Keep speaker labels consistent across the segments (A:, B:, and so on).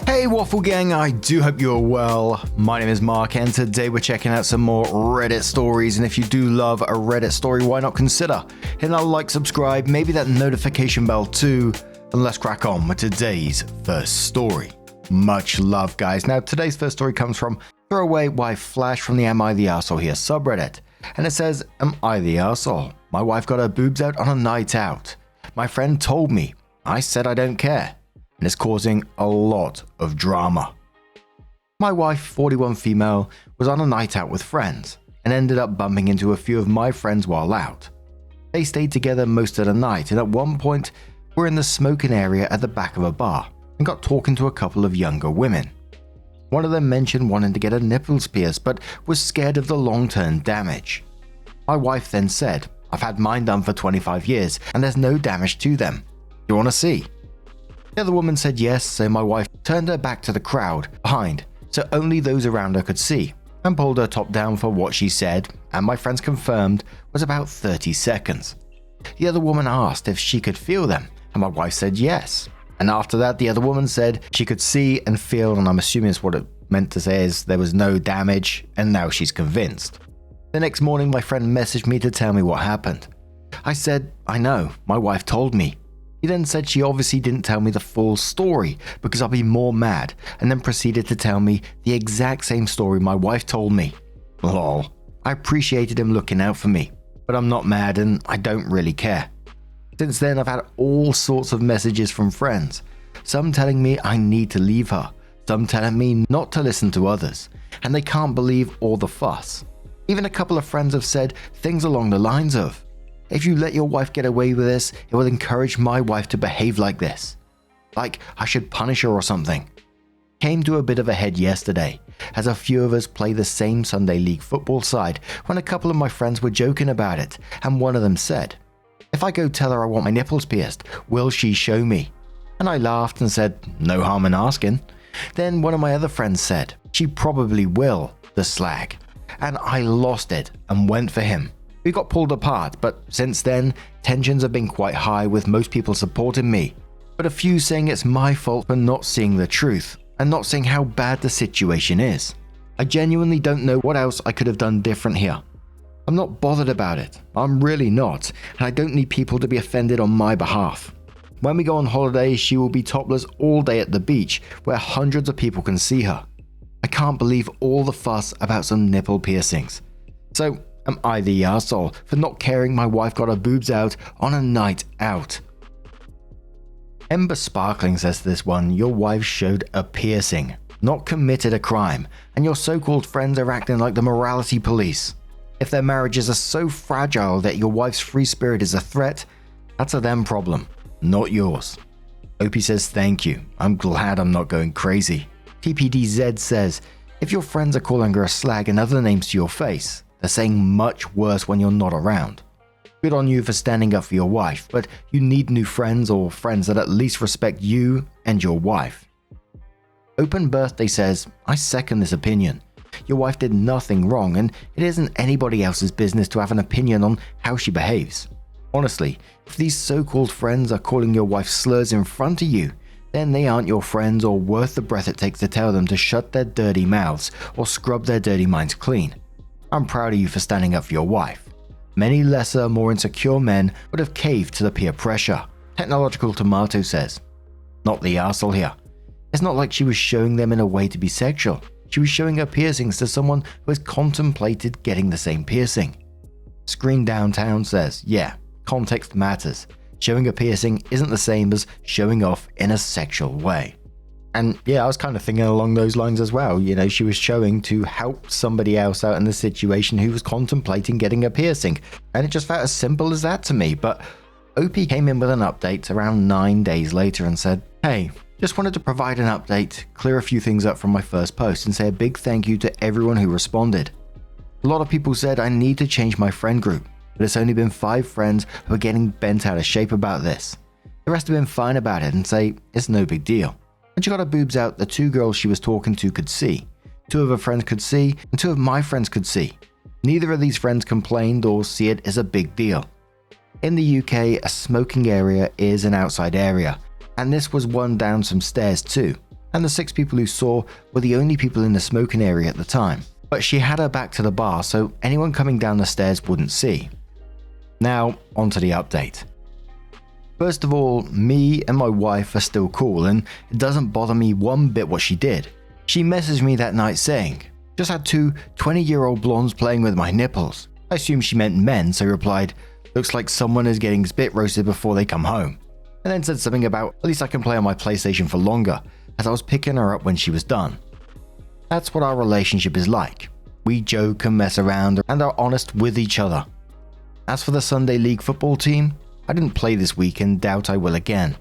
A: Hey Waffle Gang, I do hope you're well. My name is Mark and today we're checking out some more Reddit stories, and if you do love a Reddit story, why not consider hitting that like, subscribe, maybe that notification bell too, and let's crack on with today's first story. Much love guys. Now today's first story comes from Throwaway Wife Flash from the Am I the Arsehole Here subreddit, and it says, Am I the arsehole? My wife got her boobs out on a night out. My friend told me. I said I don't care. And it's causing a lot of drama. My wife, 41 female, was on a night out with friends and ended up bumping into a few of my friends while out. They stayed together most of the night and at one point were in the smoking area at the back of a bar and got talking to a couple of younger women. One of them mentioned wanting to get her nipples pierced but was scared of the long-term damage. My wife then said, I've had mine done for 25 years and there's no damage to them. You want to see? The other woman said yes, so my wife turned her back to the crowd behind so only those around her could see and pulled her top down for what she said, and my friends confirmed was about 30 seconds. The other woman asked if she could feel them and my wife said yes, and after that the other woman said she could see and feel, and I'm assuming it's what it meant to say is there was no damage, and now she's convinced. The next morning my friend messaged me to tell me what happened. I said, I know, my wife told me. He then said she obviously didn't tell me the full story because I'll be more mad, and then proceeded to tell me the exact same story my wife told me. Lol. I appreciated him looking out for me, but I'm not mad and I don't really care. Since then I've had all sorts of messages from friends, some telling me I need to leave her, some telling me not to listen to others, and they can't believe all the fuss. Even a couple of friends have said things along the lines of, if you let your wife get away with this, it will encourage my wife to behave like this. Like I should punish her or something. Came to a bit of a head yesterday, as a few of us play the same Sunday league football side when a couple of my friends were joking about it, and one of them said, if I go tell her I want my nipples pierced, will she show me? And I laughed and said, no harm in asking. Then one of my other friends said, she probably will, the slag. And I lost it and went for him. We got pulled apart, but since then, tensions have been quite high with most people supporting me, but a few saying it's my fault for not seeing the truth and not seeing how bad the situation is. I genuinely don't know what else I could have done different here. I'm not bothered about it, I'm really not, and I don't need people to be offended on my behalf. When we go on holiday, she will be topless all day at the beach where hundreds of people can see her. I can't believe all the fuss about some nipple piercings. So, am I the arsehole for not caring my wife got her boobs out on a night out? Ember Sparkling says to this one, your wife showed a piercing, not committed a crime, and your so-called friends are acting like the morality police. If their marriages are so fragile that your wife's free spirit is a threat, that's a them problem, not yours. Opie says thank you, I'm glad I'm not going crazy. TPDZ says, if your friends are calling her a slag and other names to your face, they're saying much worse when you're not around. Good on you for standing up for your wife, but you need new friends or friends that at least respect you and your wife. Open Birthday says, I second this opinion. Your wife did nothing wrong and it isn't anybody else's business to have an opinion on how she behaves. Honestly, if these so-called friends are calling your wife slurs in front of you, then they aren't your friends or worth the breath it takes to tell them to shut their dirty mouths or scrub their dirty minds clean. I'm proud of you for standing up for your wife. Many lesser, more insecure men would have caved to the peer pressure. Technological Tomato says, not the arsehole here. It's not like she was showing them in a way to be sexual. She was showing her piercings to someone who has contemplated getting the same piercing. Screen Downtown says, yeah, context matters. Showing a piercing isn't the same as showing off in a sexual way. And yeah, I was kind of thinking along those lines as well. You know, she was showing to help somebody else out in the situation who was contemplating getting a piercing. And it just felt as simple as that to me. But OP came in with an update around 9 days later and said, hey, just wanted to provide an update, clear a few things up from my first post and say a big thank you to everyone who responded. A lot of people said I need to change my friend group, but it's only been 5 friends who are getting bent out of shape about this. The rest have been fine about it and say it's no big deal. When she got her boobs out, the 2 girls she was talking to could see. 2 of her friends could see, and 2 of my friends could see. Neither of these friends complained or see it as a big deal. In the UK, a smoking area is an outside area, and this was one down some stairs too. and the 6 people who saw were the only people in the smoking area at the time. But she had her back to the bar, so anyone coming down the stairs wouldn't see. Now, onto the update. First of all, me and my wife are still cool, and it doesn't bother me one bit what she did. She messaged me that night saying, "Just had 2 20-year-old blondes playing with my nipples." I assumed she meant men, so replied, "Looks like someone is getting spit roasted before they come home." And then said something about, "At least I can play on my PlayStation for longer," as I was picking her up when she was done. That's what our relationship is like. We joke and mess around and are honest with each other. As for the Sunday League football team, I didn't play this week and doubt I will again.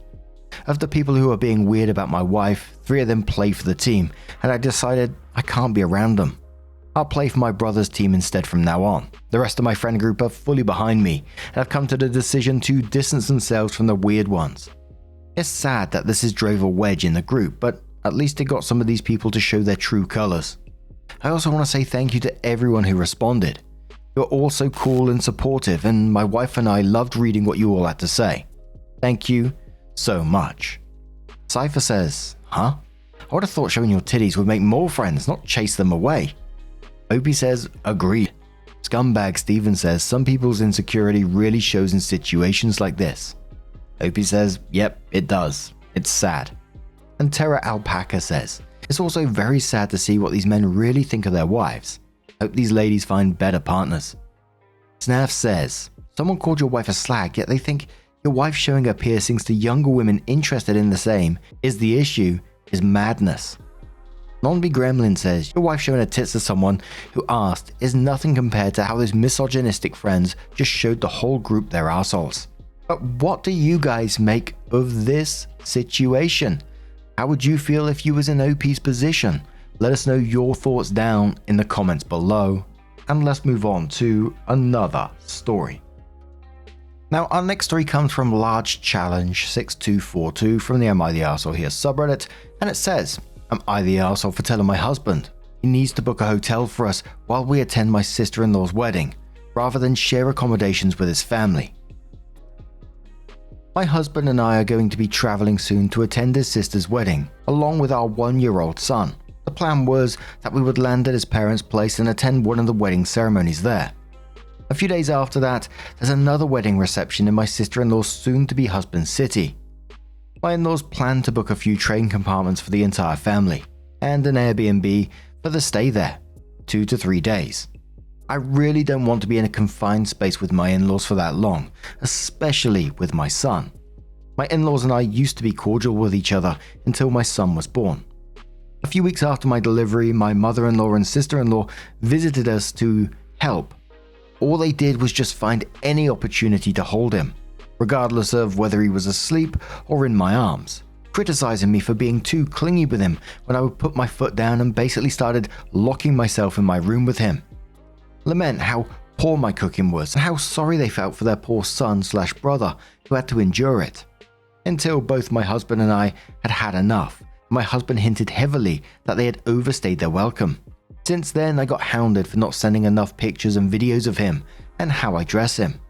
A: Of the people who are being weird about my wife, 3 of them play for the team, and I decided I can't be around them. I'll play for my brother's team instead from now on. The rest of my friend group are fully behind me, and have come to the decision to distance themselves from the weird ones. It's sad that this has drove a wedge in the group, but at least it got some of these people to show their true colors. I also want to say thank you to everyone who responded. You're all so cool and supportive, and my wife and I loved reading what you all had to say. Thank you so much. Cypher says, "Huh? I would have thought showing your titties would make more friends, not chase them away." Opie says, "Agreed." Scumbag Steven says, "Some people's insecurity really shows in situations like this." Opie says, "Yep, it does. It's sad." And Terra Alpaca says, "It's also very sad to see what these men really think of their wives. Hope these ladies find better partners." Snaf says, "Someone called your wife a slag, yet they think your wife showing her piercings to younger women interested in the same is the issue, is madness." Nonby Gremlin says, "Your wife showing her tits to someone who asked is nothing compared to how those misogynistic friends just showed the whole group their assholes." But what do you guys make of this situation? How would you feel if you was in OP's position? Let us know your thoughts down in the comments below, and let's move on to another story. Now, our next story comes from Large Challenge 6242 from the Am I the Arsehole Here subreddit, and it says, "Am I the arsehole for telling my husband he needs to book a hotel for us while we attend my sister-in-law's wedding, rather than share accommodations with his family? My husband and I are going to be traveling soon to attend his sister's wedding, along with our 1-year-old son. The plan was that we would land at his parents' place and attend one of the wedding ceremonies there. A few days after that, there's another wedding reception in my sister-in-law's soon-to-be husband's city. My in-laws plan to book a few train compartments for the entire family, and an Airbnb for the stay there, 2 to 3 days. I really don't want to be in a confined space with my in-laws for that long, especially with my son. My in-laws and I used to be cordial with each other until my son was born. A few weeks after my delivery, my mother-in-law and sister-in-law visited us to help. All they did was just find any opportunity to hold him, regardless of whether he was asleep or in my arms, criticizing me for being too clingy with him when I would put my foot down and basically started locking myself in my room with him. Lament how poor my cooking was and how sorry they felt for their poor son/brother who had to endure it. Until both my husband and I had had enough. My husband hinted heavily that they had overstayed their welcome. Since then, I got hounded for not sending enough pictures and videos of him and how I dress him.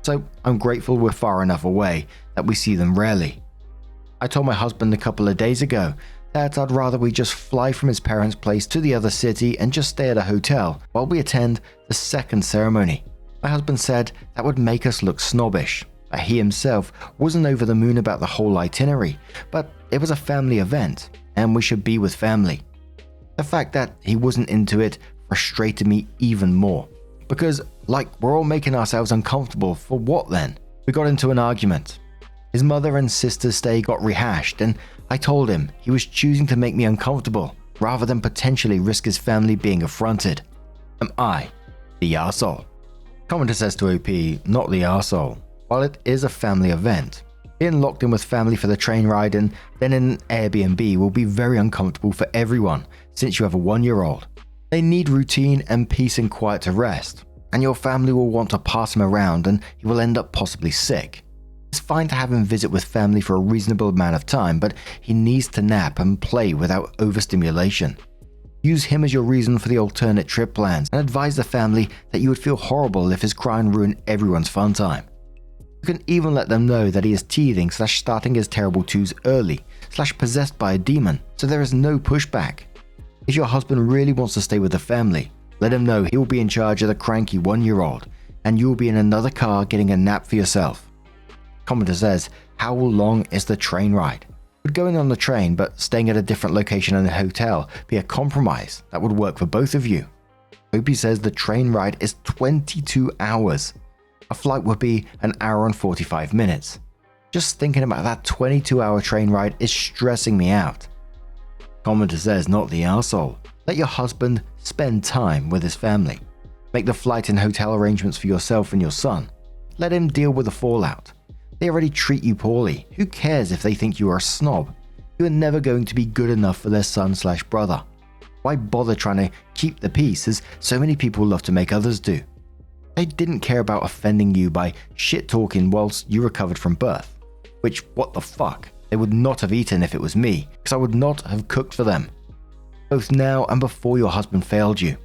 A: So I'm grateful we're far enough away that we see them rarely. I told my husband a couple of days ago that I'd rather we just fly from his parents' place to the other city and just stay at a hotel while we attend the second ceremony. My husband said that would make us look snobbish. He himself wasn't over the moon about the whole itinerary, but it was a family event, and we should be with family. The fact that he wasn't into it frustrated me even more, because, we're all making ourselves uncomfortable for what then? We got into an argument. His mother and sister's stay got rehashed, and I told him he was choosing to make me uncomfortable, rather than potentially risk his family being affronted. Am I the arsehole? Commenter says to OP, not the arsehole. While it is a family event, being locked in with family for the train ride and then in an Airbnb will be very uncomfortable for everyone since you have a 1-year-old. They need routine and peace and quiet to rest, and your family will want to pass him around and he will end up possibly sick. It's fine to have him visit with family for a reasonable amount of time, but he needs to nap and play without overstimulation. Use him as your reason for the alternate trip plans and advise the family that you would feel horrible if his crying ruined everyone's fun time. You can even let them know that he is teething / starting his terrible twos early / possessed by a demon, so there is no pushback. If your husband really wants to stay with the family, let him know he will be in charge of the cranky 1-year-old, and you will be in another car getting a nap for yourself. Commenter says, how long is the train ride? Would going on the train but staying at a different location in a hotel be a compromise that would work for both of you? Opie says the train ride is 22 hours. A flight would be an hour and 45 minutes. Just thinking about that 22-hour train ride is stressing me out. Commenter says, not the arsehole. Let your husband spend time with his family. Make the flight and hotel arrangements for yourself and your son. Let him deal with the fallout. They already treat you poorly. Who cares if they think you are a snob? You are never going to be good enough for their son / brother. Why bother trying to keep the peace as so many people love to make others do? They didn't care about offending you by shit-talking whilst you recovered from birth. Which, what the fuck, they would not have eaten if it was me, because I would not have cooked for them. Both now and before your husband failed you.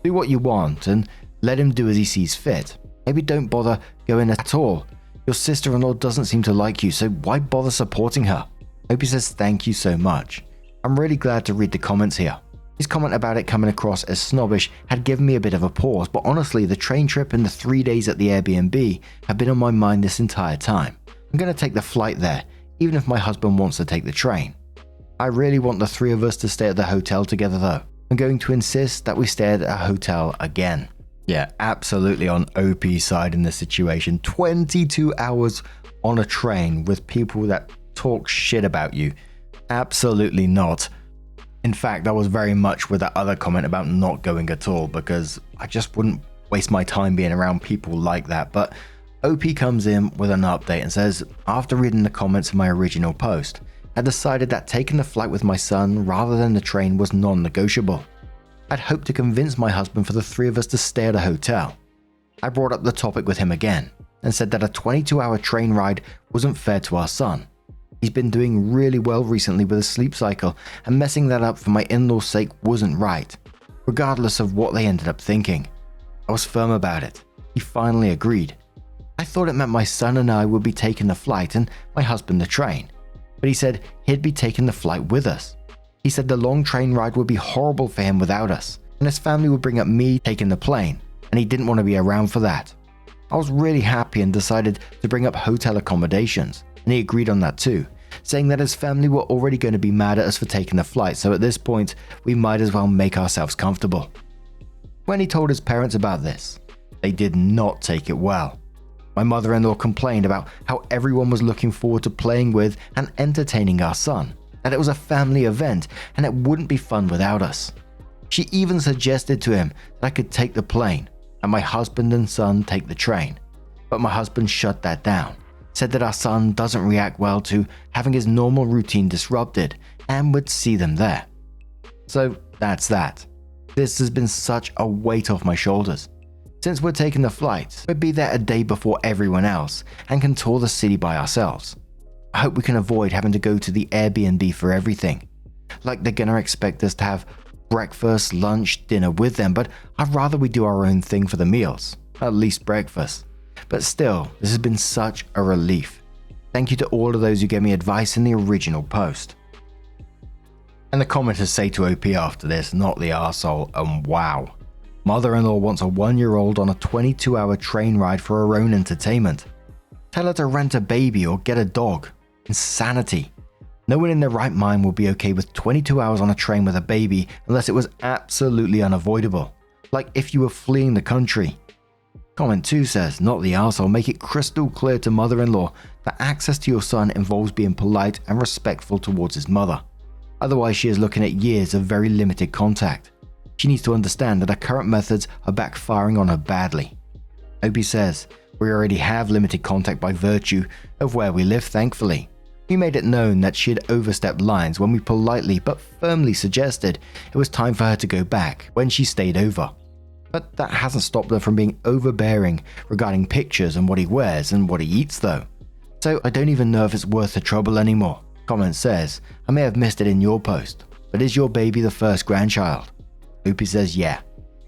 A: Do what you want and let him do as he sees fit. Maybe don't bother going at all. Your sister-in-law doesn't seem to like you, so why bother supporting her? Opie says thank you so much. I'm really glad to read the comments here. His comment about it coming across as snobbish had given me a bit of a pause, but honestly the train trip and the 3 days at the Airbnb have been on my mind this entire time. I'm going to take the flight there, even if my husband wants to take the train. I really want the 3 of us to stay at the hotel together though. I'm going to insist that we stay at a hotel again. Yeah, absolutely on OP's side in this situation. 22 hours on a train with people that talk shit about you. Absolutely not. In fact, I was very much with that other comment about not going at all, because I just wouldn't waste my time being around people like that. But OP comes in with an update and says, after reading the comments in my original post, I decided that taking the flight with my son rather than the train was non-negotiable. I'd hoped to convince my husband for the 3 of us to stay at a hotel. I brought up the topic with him again and said that a 22-hour train ride wasn't fair to our son. He's been doing really well recently with his sleep cycle, and messing that up for my in-law's sake wasn't right, regardless of what they ended up thinking. I was firm about it. He finally agreed. I thought it meant my son and I would be taking the flight and my husband the train, but he said he'd be taking the flight with us. He said the long train ride would be horrible for him without us, and his family would bring up me taking the plane, and he didn't want to be around for that. I was really happy and decided to bring up hotel accommodations, and he agreed on that too, saying that his family were already going to be mad at us for taking the flight, so at this point we might as well make ourselves comfortable. When he told his parents about this, they did not take it well. My mother-in-law complained about how everyone was looking forward to playing with and entertaining our son, that it was a family event and it wouldn't be fun without us. She even suggested to him that I could take the plane and my husband and son take the train, but my husband shut that down, said that our son doesn't react well to having his normal routine disrupted and would see them there. So that's that. This has been such a weight off my shoulders. Since we're taking the flight, we'll be there a day before everyone else and can tour the city by ourselves. I hope we can avoid having to go to the Airbnb for everything. Like they're gonna expect us to have breakfast, lunch, dinner with them, but I'd rather we do our own thing for the meals, at least breakfast. But still, this has been such a relief. Thank you to all of those who gave me advice in the original post. And the commenters say to OP after this, not the arsehole, and wow. Mother-in-law wants a 1-year-old on a 22-hour train ride for her own entertainment. Tell her to rent a baby or get a dog. Insanity. No one in their right mind will be okay with 22 hours on a train with a baby unless it was absolutely unavoidable. Like if you were fleeing the country. Comment 2 says, not the arsehole, make it crystal clear to mother-in-law that access to your son involves being polite and respectful towards his mother. Otherwise she is looking at years of very limited contact. She needs to understand that her current methods are backfiring on her badly. Opie says, we already have limited contact by virtue of where we live, thankfully. We made it known that she had overstepped lines when we politely but firmly suggested it was time for her to go back when she stayed over. But that hasn't stopped her from being overbearing regarding pictures and what he wears and what he eats though. So I don't even know if it's worth the trouble anymore. Comment says, I may have missed it in your post, but is your baby the first grandchild? Opie says yeah.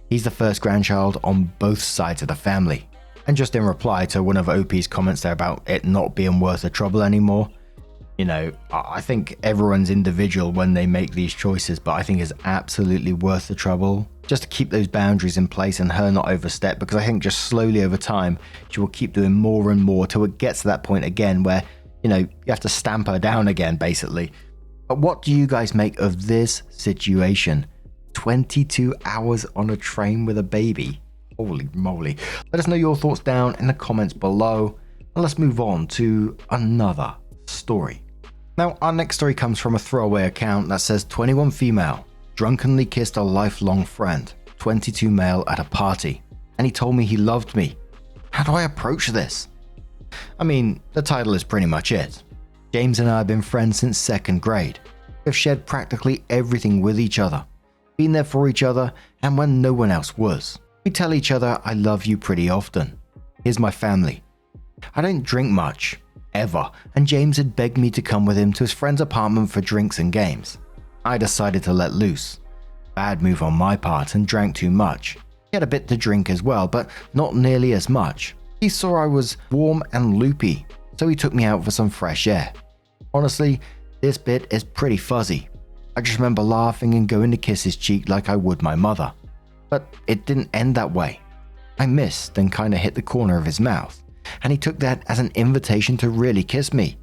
A: He's the first grandchild on both sides of the family. And just in reply to one of OP's comments there about it not being worth the trouble anymore, you know, I think everyone's individual when they make these choices, but I think it's absolutely worth the trouble just to keep those boundaries in place and her not overstep, because I think just slowly over time, she will keep doing more and more till it gets to that point again where, you know, you have to stamp her down again, basically. But what do you guys make of this situation? 22 hours on a train with a baby. Holy moly. Let us know your thoughts down in the comments below. And let's move on to another story. Now, our next story comes from a throwaway account that says 21 female drunkenly kissed a lifelong friend, 22 male at a party, and he told me he loved me. How do I approach this? I mean, the title is pretty much it. James and I have been friends since 2nd grade. We've shared practically everything with each other, been there for each other, and when no one else was. We tell each other I love you pretty often. Here's my family. I don't drink much, ever, and James had begged me to come with him to his friend's apartment for drinks and games. I decided to let loose. Bad move on my part and drank too much. He had a bit to drink as well, but not nearly as much. He saw I was warm and loopy, so he took me out for some fresh air. Honestly, this bit is pretty fuzzy. I just remember laughing and going to kiss his cheek like I would my mother. But it didn't end that way. I missed and kinda hit the corner of his mouth, and he took that as an invitation to really kiss me.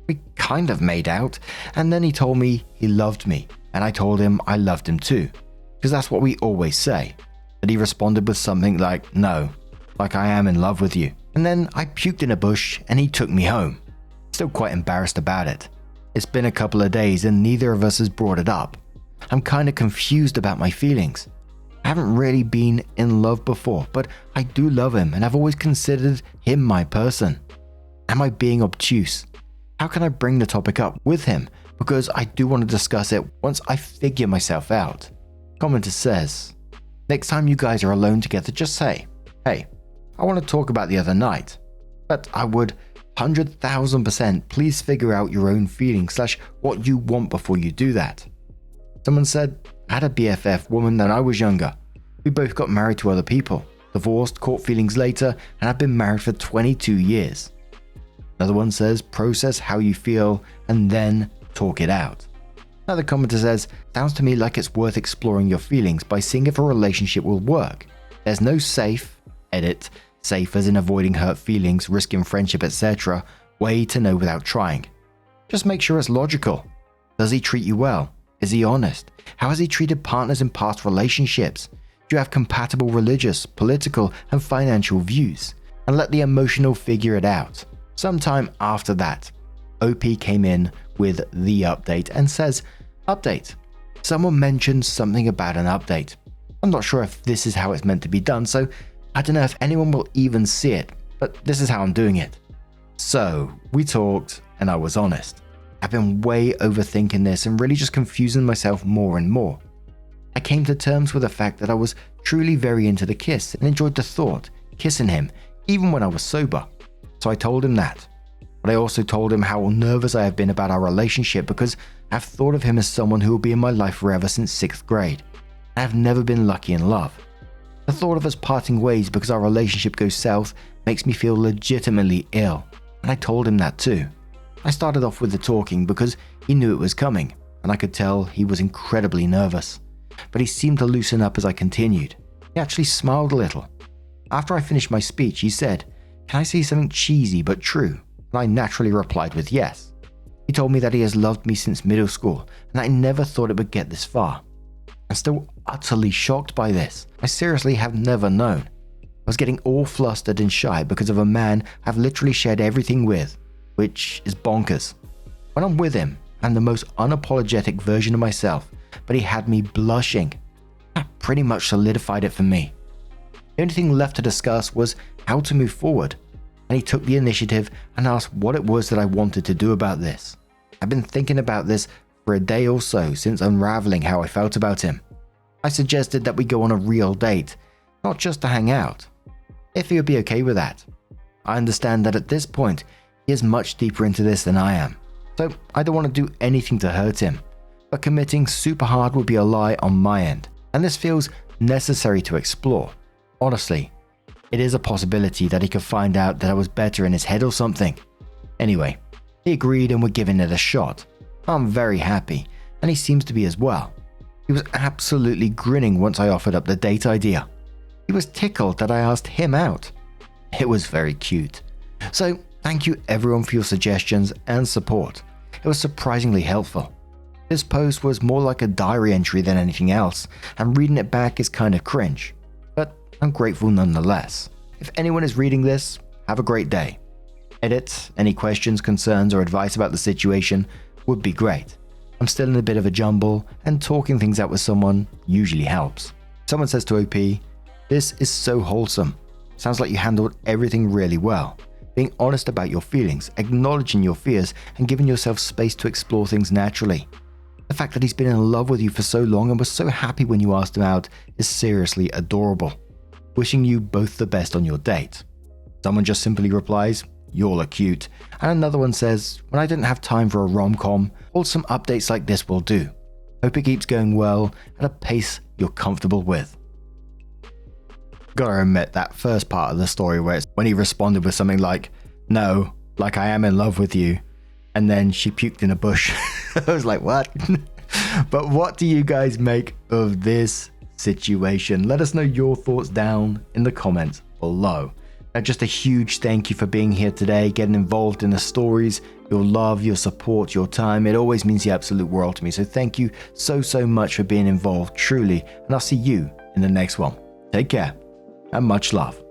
A: We kind of made out, and then he told me he loved me, and I told him I loved him too, because that's what we always say. But he responded with something like, no, like I am in love with you. And then I puked in a bush and he took me home. Still quite embarrassed about it. It's been a couple of days and neither of us has brought it up. I'm kinda confused about my feelings. I haven't really been in love before, but I do love him and I've always considered him my person. Am I being obtuse? How can I bring the topic up with him? Because I do want to discuss it once I figure myself out. Commenter says, next time you guys are alone together, just say, hey, I want to talk about the other night. But I would 100,000% please figure out your own feelings / what you want before you do that. Someone said, I had a BFF woman when I was younger. We both got married to other people, divorced, caught feelings later, and I've been married for 22 years. Another one says, process how you feel and then talk it out. Another commenter says, sounds to me like it's worth exploring your feelings by seeing if a relationship will work. There's no safe, edit, safe as in avoiding hurt feelings, risking friendship, etc. way to know without trying. Just make sure it's logical. Does he treat you well? Is he honest? How has he treated partners in past relationships? Do you have compatible religious, political, and financial views? And let the emotional figure it out. Sometime after that, OP came in with the update and says, update. Someone mentioned something about an update. I'm not sure if this is how it's meant to be done, so I don't know if anyone will even see it, but this is how I'm doing it. So, we talked and I was honest. I've been way overthinking this and really just confusing myself more and more. I came to terms with the fact that I was truly very into the kiss and enjoyed the thought, kissing him, even when I was sober. So I told him that. But I also told him how nervous I have been about our relationship because I've thought of him as someone who will be in my life forever since 6th grade. I have never been lucky in love. The thought of us parting ways because our relationship goes south makes me feel legitimately ill, and I told him that too. I started off with the talking because he knew it was coming, and I could tell he was incredibly nervous. But he seemed to loosen up as I continued. He actually smiled a little. After I finished my speech, he said, can I say something cheesy but true? And I naturally replied with yes. He told me that he has loved me since middle school, and I never thought it would get this far. I'm still utterly shocked by this. I seriously have never known. I was getting all flustered and shy because of a man I've literally shared everything with, which is bonkers. When I'm with him, I'm the most unapologetic version of myself, but he had me blushing. That pretty much solidified it for me. The only thing left to discuss was how to move forward, and he took the initiative and asked what it was that I wanted to do about this. I've been thinking about this for a day or so since unraveling how I felt about him. I suggested that we go on a real date, not just to hang out, if he would be okay with that. I understand that at this point, he is much deeper into this than I am, so I don't want to do anything to hurt him, but committing super hard would be a lie on my end, and this feels necessary to explore. Honestly, it is a possibility that he could find out that I was better in his head or something. Anyway, he agreed and we're giving it a shot. I'm very happy, and he seems to be as well. He was absolutely grinning once I offered up the date idea. He was tickled that I asked him out. It was very cute. So thank you everyone for your suggestions and support. It was surprisingly helpful. This post was more like a diary entry than anything else, and reading it back is kind of cringe. But I'm grateful nonetheless. If anyone is reading this, have a great day. Edit, any questions, concerns, or advice about the situation would be great. I'm still in a bit of a jumble, and talking things out with someone usually helps. Someone says to OP, "This is so wholesome. Sounds like you handled everything really well. Being honest about your feelings, acknowledging your fears, and giving yourself space to explore things naturally. The fact that he's been in love with you for so long and was so happy when you asked him out is seriously adorable. Wishing you both the best on your date." Someone just simply replies, "Y'all are cute." And another one says, "When I didn't have time for a rom-com, wholesome updates like this will do. Hope it keeps going well at a pace you're comfortable with." Gotta admit, that first part of the story where it's when he responded with something like, "No, like I am in love with you," and then she puked in a bush. I was like, what? But what do you guys make of this situation? Let us know your thoughts down in the comments below. Now, just a huge thank you for being here today, getting involved in the stories, your love, your support, your time. It always means the absolute world to me. So thank you so much for being involved, truly. And I'll see you in the next one. Take care and much love.